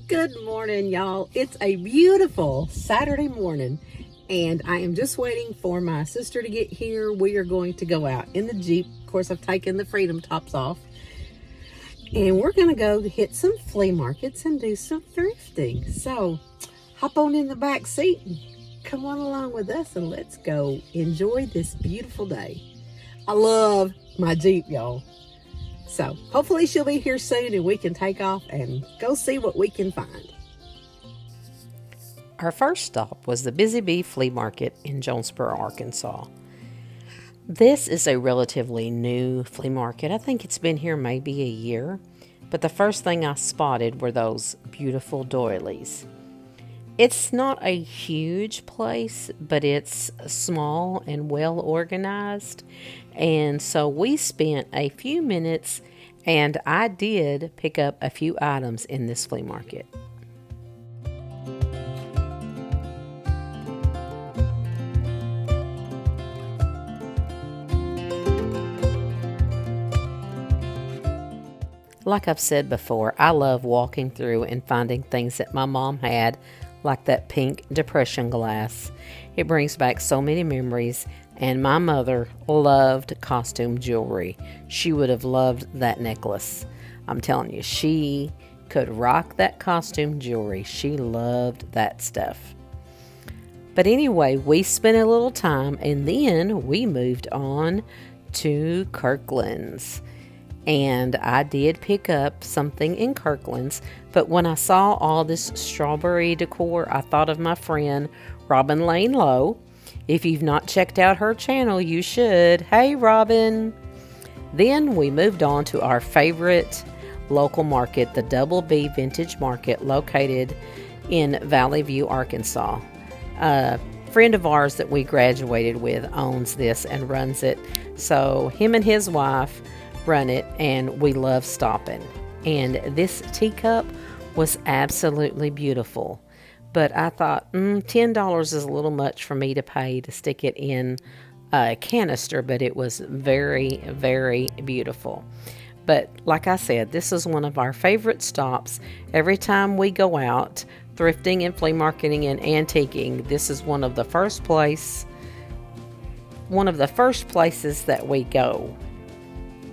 Good morning, y'all. It's a beautiful Saturday morning, and I am just waiting for my sister to get here. We are going to go out in the Jeep. Of course, I've taken the Freedom tops off, and we're going to go hit some flea markets and do some thrifting. So, hop on in the back seat and come on along with us, and let's go enjoy this beautiful day. I love my Jeep, y'all. So hopefully she'll be here soon and we can take off and go see what we can find. Our first stop was the Busy Bee Flea Market in Jonesboro, Arkansas. This is a relatively new flea market. I think it's been here maybe a year, but the first thing I spotted were those beautiful doilies. It's not a huge place, but it's small and well organized. And so we spent a few minutes and I did pick up a few items in this flea market. Like I've said before, I love walking through and finding things that my mom had, like that pink depression glass. It brings back so many memories, and my mother loved costume jewelry. She would have loved that necklace. I'm telling you, she could rock that costume jewelry. She loved that stuff. But anyway, we spent a little time, and then we moved on to Kirkland's. And I did pick up something in Kirkland's, but when I saw all this strawberry decor, I thought of my friend Robin Lane Lowe. If you've not checked out her channel, you should. Hey, Robin! Then we moved on to our favorite local market, the Double B Vintage Market, located in Valley View, Arkansas. A friend of ours that we graduated with owns this and runs it. So him and his wife run it, and we love stopping. And this teacup was absolutely beautiful, but I thought $10 is a little much for me to pay to stick it in a canister, but it was very, very beautiful. But like I said, this is one of our favorite stops. Every time we go out thrifting and flea marketing and antiquing, this is one of the first places that we go,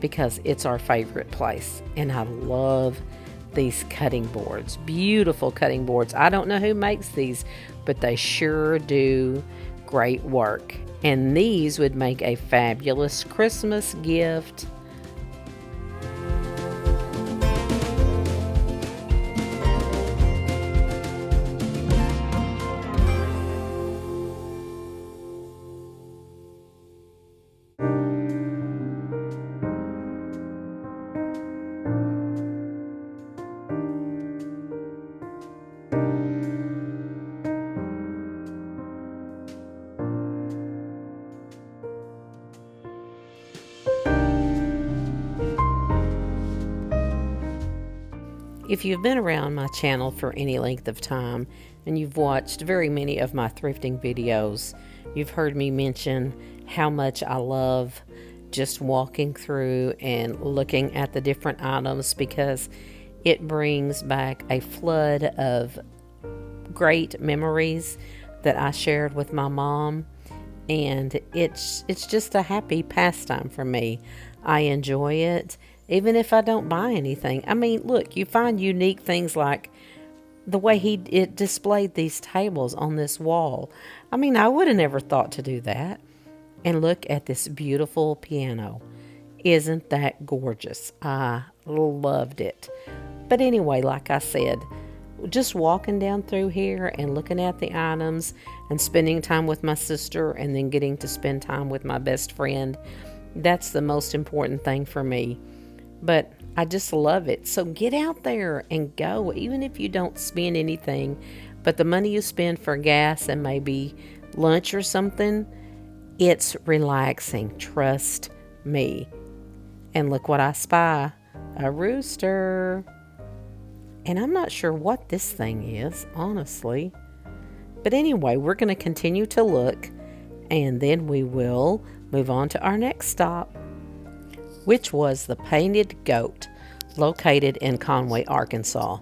because it's our favorite place. And I love these cutting boards. Beautiful cutting boards. I don't know who makes these, but they sure do great work. And these would make a fabulous Christmas gift. If you've been around my channel for any length of time and you've watched very many of my thrifting videos, you've heard me mention how much I love just walking through and looking at the different items, because it brings back a flood of great memories that I shared with my mom, and it's just a happy pastime for me. I enjoy it. Even if I don't buy anything. I mean, look, you find unique things like the way it displayed these tables on this wall. I mean, I would have never thought to do that. And look at this beautiful piano. Isn't that gorgeous? I loved it. But anyway, like I said, just walking down through here and looking at the items and spending time with my sister and then getting to spend time with my best friend, that's the most important thing for me. But I just love it. So get out there and go, even if you don't spend anything. But the money you spend for gas and maybe lunch or something, it's relaxing. Trust me. And look what I spy. A rooster. And I'm not sure what this thing is, honestly. But anyway, we're going to continue to look. And then we will move on to our next stop, which was the Painted Goat, located in Conway, Arkansas.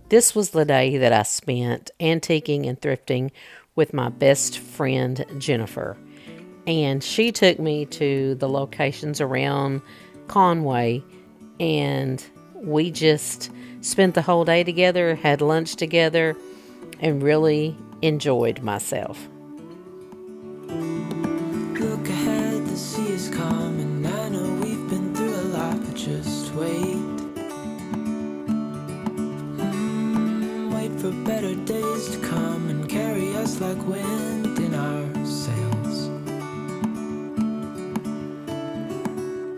This was the day that I spent antiquing and thrifting with my best friend, Jennifer. And she took me to the locations around Conway, and we just spent the whole day together, had lunch together, and really enjoyed myself. Look ahead, the sea is calm, and I know we've been through a lot, but just wait. Wait for better days to come and carry us like wind in our sails.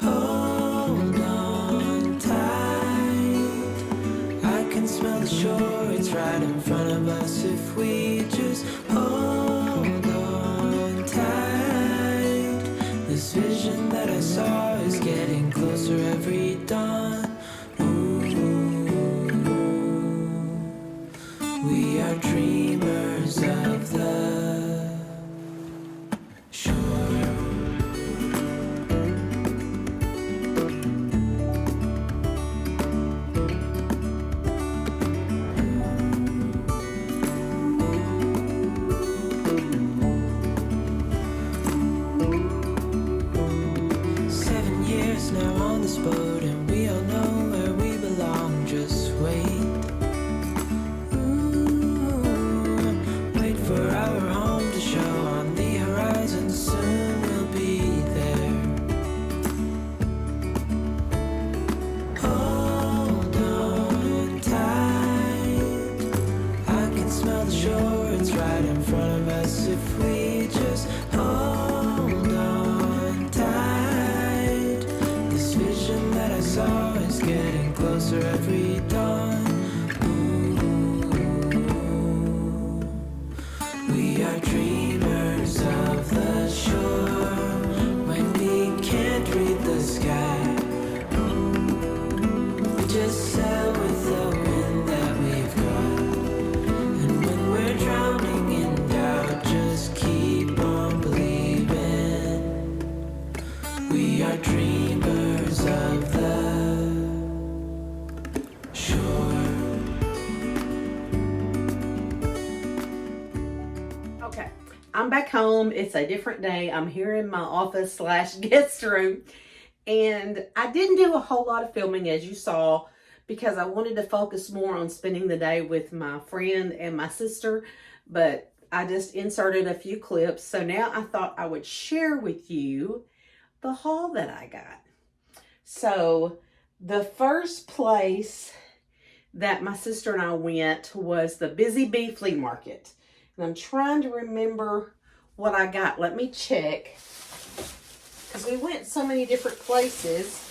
Hold on tight, I can smell the shore, it's right in front of us if we just hold on tight. This vision that I saw is getting closer every dawn. We are dreamers of the shore. Now on this boat, and we all know where we belong. Just wait. Wait for our home to show on the horizon. Soon we'll be there. Hold on tight, I can smell the shore, it's right in front of us if we just hold on tight. This vision that I saw is getting closer every dawn. We are dreamers of the shore. When we can't read the sky, we just sail with the wind that we've got. And when we're drowning in doubt, just keep on believing. We are dreamers of the shore. Okay, I'm back home. It's a different day. I'm here in my office slash guest room. And I didn't do a whole lot of filming, as you saw, because I wanted to focus more on spending the day with my friend and my sister. But I just inserted a few clips. So now I thought I would share with you the haul that I got. So the first place that my sister and I went was the Busy Bee Flea Market. And I'm trying to remember what I got. Let me check. Because we went so many different places.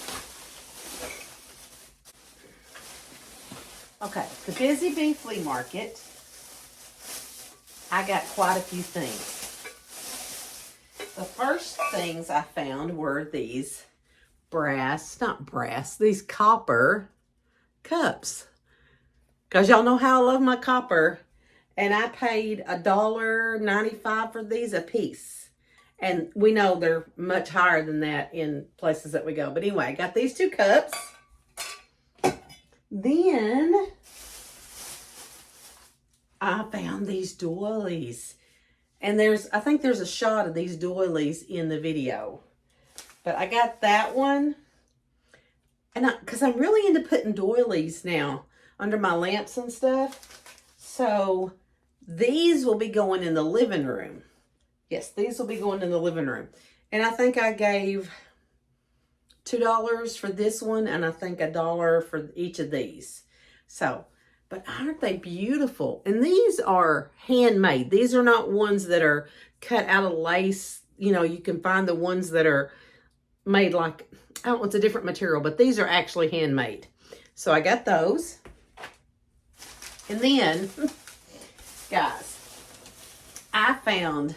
Okay, the Busy Bee Flea Market. I got quite a few things. The first things I found were these these copper cups. Because y'all know how I love my copper. And I paid $1.95 for these a piece. And we know they're much higher than that in places that we go. But anyway, I got these two cups. Then I found these doilies. And I think there's a shot of these doilies in the video. But I got that one. And because I'm really into putting doilies now under my lamps and stuff. So these will be going in the living room. Yes, these will be going in the living room. And I think I gave $2 for this one, and I think $1 for each of these. So, but aren't they beautiful? And these are handmade. These are not ones that are cut out of lace. You know, you can find the ones that are made like, I don't know, it's a different material, but these are actually handmade. So I got those. And then, guys, I found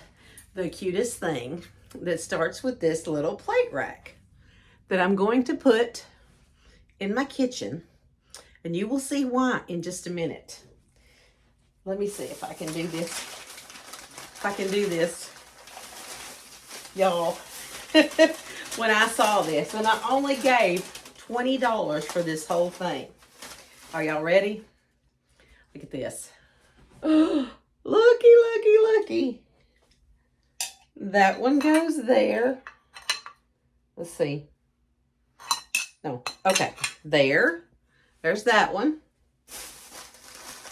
the cutest thing that starts with this little plate rack that I'm going to put in my kitchen, and you will see why in just a minute. Let me see if I can do this. If I can do this, y'all. When I saw this, and I only gave $20 for this whole thing. Are y'all ready? Look at this. Oh, looky. That one goes there. Let's see. No, okay. There's that one.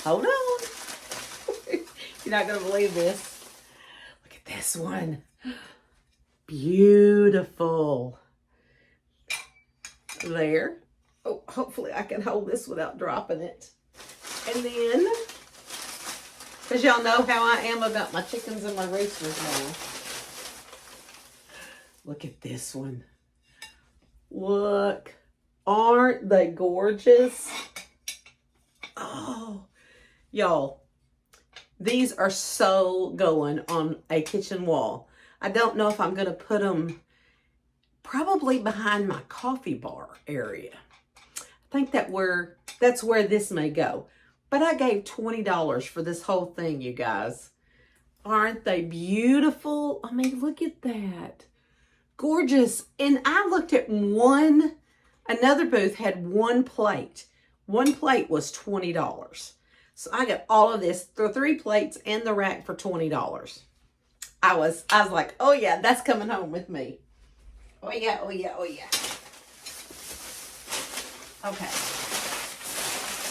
Hold on. You're not going to believe this. Look at this one. Beautiful. There. Oh, hopefully I can hold this without dropping it. And then, because y'all know how I am about my chickens and my roosters now. Look at this one. Look. Aren't they gorgeous? Oh, y'all, these are so going on a kitchen wall. I don't know if I'm going to put them probably behind my coffee bar area. I think that's where this may go. But I gave $20 for this whole thing, you guys. Aren't they beautiful? I mean, look at that. Gorgeous. And I looked at another booth had one plate. One plate was $20. So I got all of this, the 3 plates and the rack for $20. I was like, oh yeah, that's coming home with me. Oh yeah. Okay.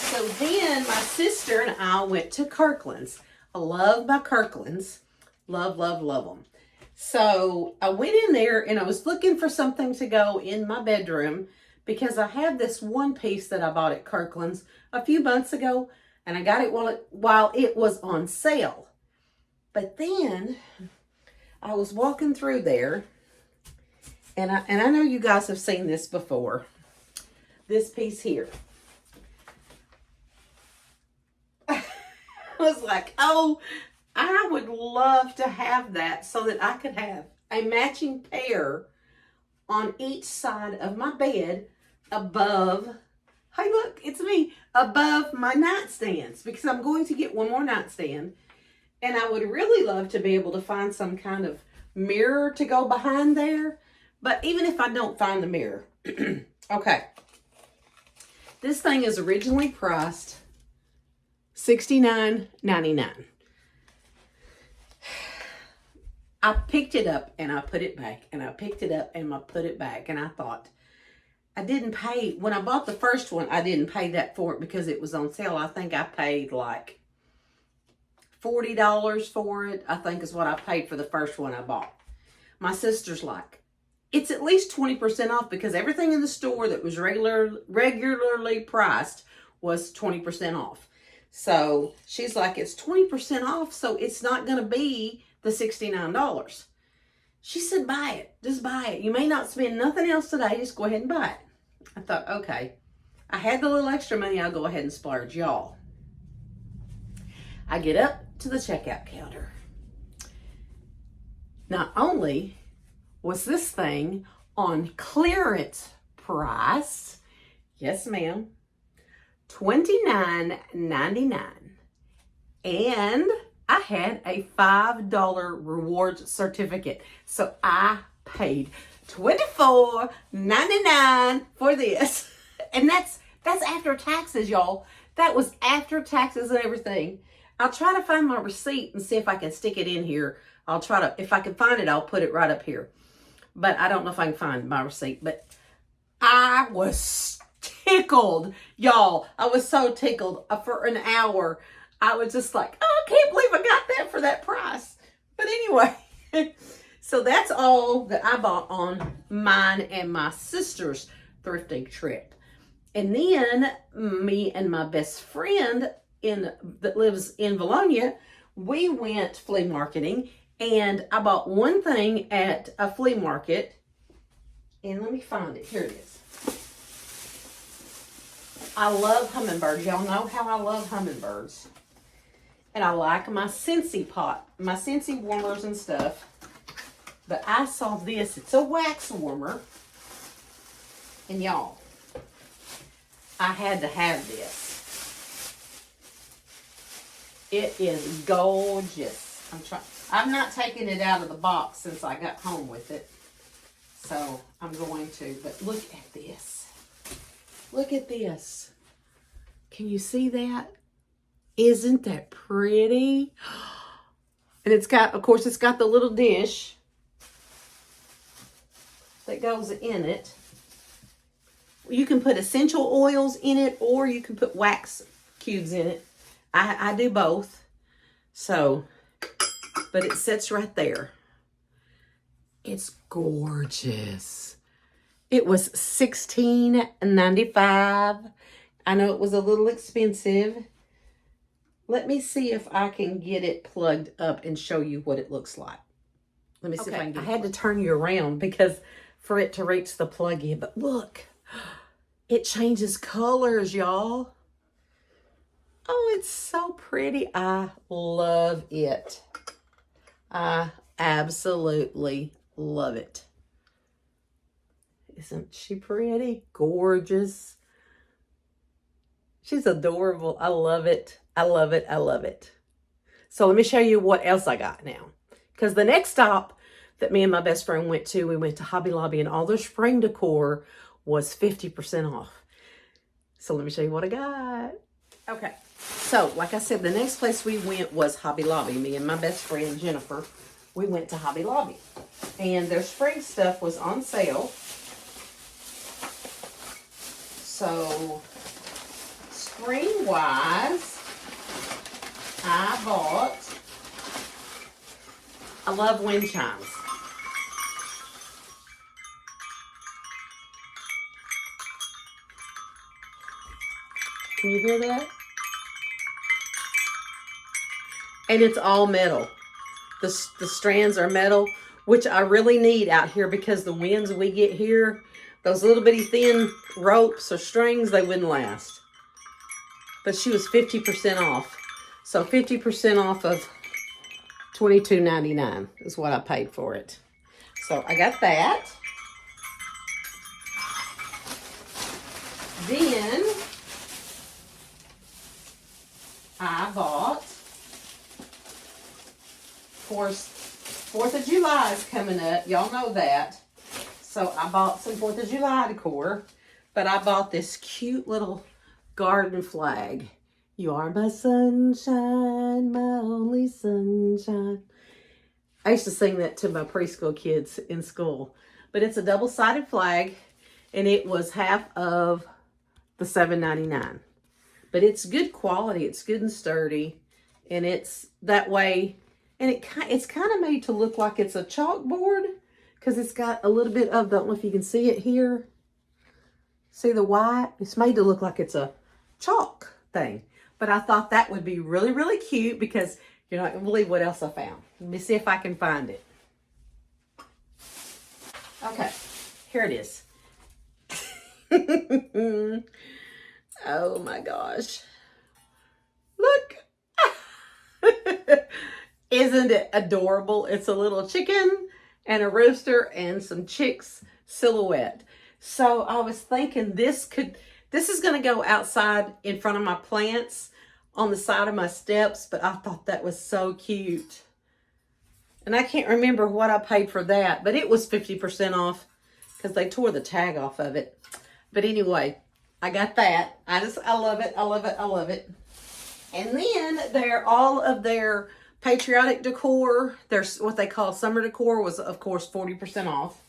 So then my sister and I went to Kirkland's. I love my Kirkland's. Love them. So I went in there and I was looking for something to go in my bedroom because I have this one piece that I bought at Kirkland's a few months ago, and I got it while it was on sale. But then I was walking through there, and I know you guys have seen this before. This piece here. I was like, oh, I would love to have that so that I could have a matching pair on each side of my bed above, hey look, it's me, above my nightstands, because I'm going to get one more nightstand. And I would really love to be able to find some kind of mirror to go behind there. But even if I don't find the mirror, okay. This thing is originally priced $69.99. I picked it up and I put it back, and I picked it up and I put it back, and I thought, I didn't pay, when I bought the first one, I didn't pay that for it because it was on sale. I think I paid like $40 for it, I think is what I paid for the first one I bought. My sister's like, it's at least 20% off because everything in the store that was regularly priced was 20% off. So she's like, it's 20% off, so it's not going to be the $69. She said, buy it. Just buy it. You may not spend nothing else today. Just go ahead and buy it. I thought, okay. I had the little extra money. I'll go ahead and splurge, y'all. I get up to the checkout counter. Not only was this thing on clearance price, yes ma'am, $29.99, and I had a $5 rewards certificate. So I paid $24.99 for this. And that's after taxes, y'all. That was after taxes and everything. I'll try to find my receipt and see if I can stick it in here. I'll try to, if I can find it, I'll put it right up here. But I don't know if I can find my receipt. But I was tickled, y'all. I was so tickled. For an hour, I was just like, oh, I can't believe I got that for that price. But anyway, so that's all that I bought on mine and my sister's thrifting trip. And then me and my best friend that lives in Bologna, we went flea marketing, and I bought one thing at a flea market. And let me find it. Here it is. I love hummingbirds. Y'all know how I love hummingbirds. And I like my Scentsy pot, my Scentsy warmers and stuff. But I saw this. It's a wax warmer. And y'all, I had to have this. It is gorgeous. I'm not taking it out of the box since I got home with it. So I'm going to. But look at this. Look at this. Can you see that? Isn't that pretty? And it's got, of course, it's got the little dish that goes in it. You can put essential oils in it, or you can put wax cubes in it. I do both. So, but it sits right there. It's gorgeous. It was $16.95. I know it was a little expensive. Let me see if I can get it plugged up and show you what it looks like. Let me see if I can get it. I had to turn you around because for it to reach the plug in. But look, it changes colors, y'all. Oh, it's so pretty. I love it. I absolutely love it. Isn't she pretty? Gorgeous. She's adorable. I love it. I love it. I love it. So let me show you what else I got now. Because the next stop that me and my best friend went to, we went to Hobby Lobby, and all their spring decor was 50% off. So let me show you what I got. Okay. So, like I said, the next place we went was Hobby Lobby. Me and my best friend, Jennifer, we went to Hobby Lobby. And their spring stuff was on sale. So, spring-wise, I love wind chimes. Can you hear that? And it's all metal. The strands are metal, which I really need out here because the winds we get here, those little bitty thin ropes or strings, they wouldn't last. But she was 50% off. So 50% off of $22.99 is what I paid for it. So I got that. Then I bought, of course, 4th of July is coming up. Y'all know that. So I bought some 4th of July decor. But I bought this cute little garden flag. You are my sunshine, my only sunshine. I used to sing that to my preschool kids in school. But it's a double-sided flag. And it was half of the $7.99. But it's good quality. It's good and sturdy. And it's that way. And it's kind of made to look like it's a chalkboard. Because it's got a little bit of, I don't know if you can see it here. See the white? It's made to look like it's a chalk thing. But I thought that would be really, really cute because you're not going to believe what else I found. Let me see if I can find it. Okay, here it is. Oh my gosh. Look. Isn't it adorable? It's a little chicken and a rooster and some chicks silhouette. So I was thinking this is going to go outside in front of my plants on the side of my steps, but I thought that was so cute. And I can't remember what I paid for that, but it was 50% off because they tore the tag off of it. But anyway, I got that. I love it. I love it. I love it. And then all of their patriotic decor, there's what they call summer decor, was of course 40% off.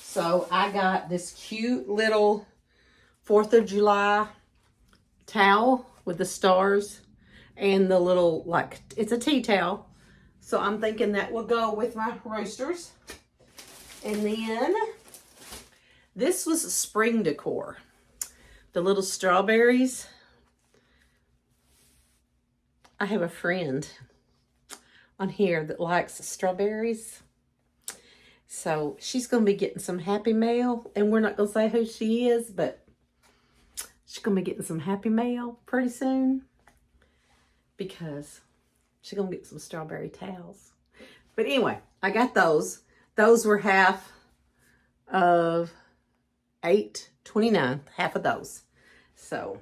So I got this cute little 4th of July towel with the stars and the little, like, it's a tea towel. So I'm thinking that will go with my roosters. And then this was spring decor. The little strawberries. I have a friend on here that likes strawberries. So she's going to be getting some happy mail. And we're not going to say who she is, but she's going to be getting some happy mail pretty soon. Because she's going to get some strawberry towels. But anyway, I got those. Those were half of $8.29. Half of those. So,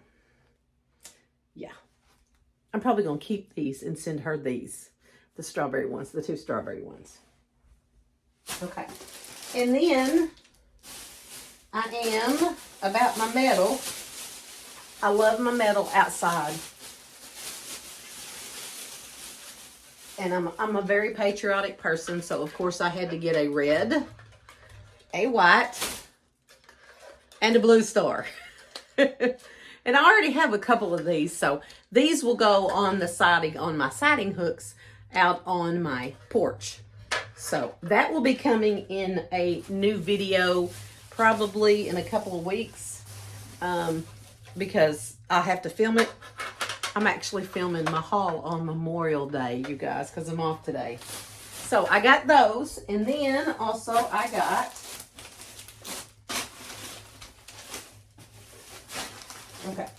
yeah. I'm probably going to keep these and send her these. The strawberry ones. The 2 strawberry ones. Okay. And then I am about my metal. I love my metal outside. And I'm a very patriotic person, so of course I had to get a red, a white, and a blue star. And I already have a couple of these, so these will go on the siding, on my siding hooks out on my porch. So that will be coming in a new video probably in a couple of weeks, because I have to film it. I'm actually filming my haul on Memorial Day, you guys, because I'm off today. So I got those, and then also I got,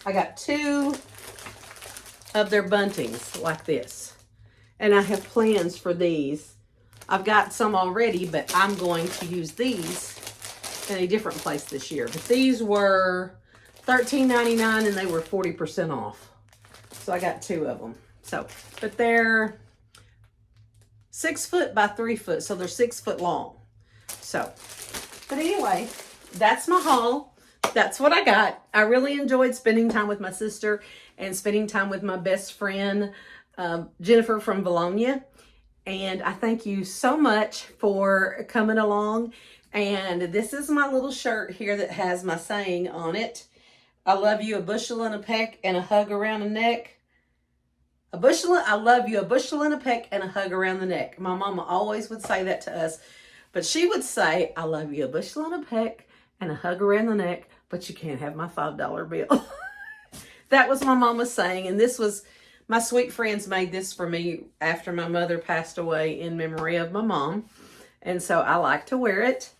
I got 2 of their buntings like this. And I have plans for these. I've got some already, but I'm going to use these in a different place this year. But these were $13.99 and they were 40% off. So I got 2 of them. So, but they're 6 foot by 3 foot. So they're 6 foot long. So, but anyway, that's my haul. That's what I got. I really enjoyed spending time with my sister and spending time with my best friend, Jennifer from Bologna. And I thank you so much for coming along. And this is my little shirt here that has my saying on it. I love you a bushel and a peck and a hug around the neck. I love you a bushel and a peck and a hug around the neck. My mama always would say that to us. But she would say, I love you a bushel and a peck and a hug around the neck, but you can't have my $5 bill. That was my mama's saying. And this was, my sweet friends made this for me after my mother passed away in memory of my mom. And so I like to wear it.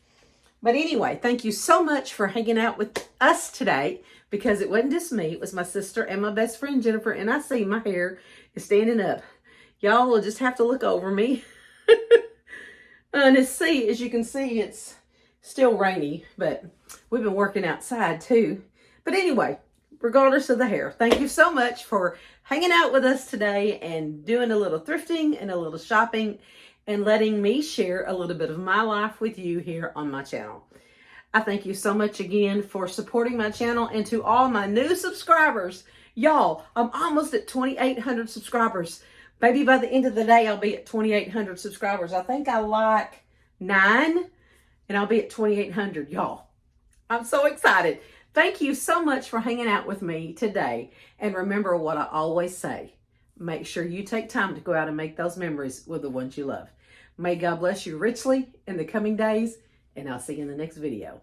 But anyway, thank you so much for hanging out with us today, because it wasn't just me. It was my sister and my best friend, Jennifer. And I see my hair is standing up. Y'all will just have to look over me. And as you can see, it's still rainy, but we've been working outside too. But anyway, regardless of the hair, thank you so much for hanging out with us today and doing a little thrifting and a little shopping and letting me share a little bit of my life with you here on my channel. I thank you so much again for supporting my channel, and to all my new subscribers. Y'all, I'm almost at 2,800 subscribers. Maybe by the end of the day, I'll be at 2,800 subscribers. I think I like 9 and I'll be at 2,800, y'all. I'm so excited. Thank you so much for hanging out with me today. And remember what I always say. Make sure you take time to go out and make those memories with the ones you love. May God bless you richly in the coming days, and I'll see you in the next video.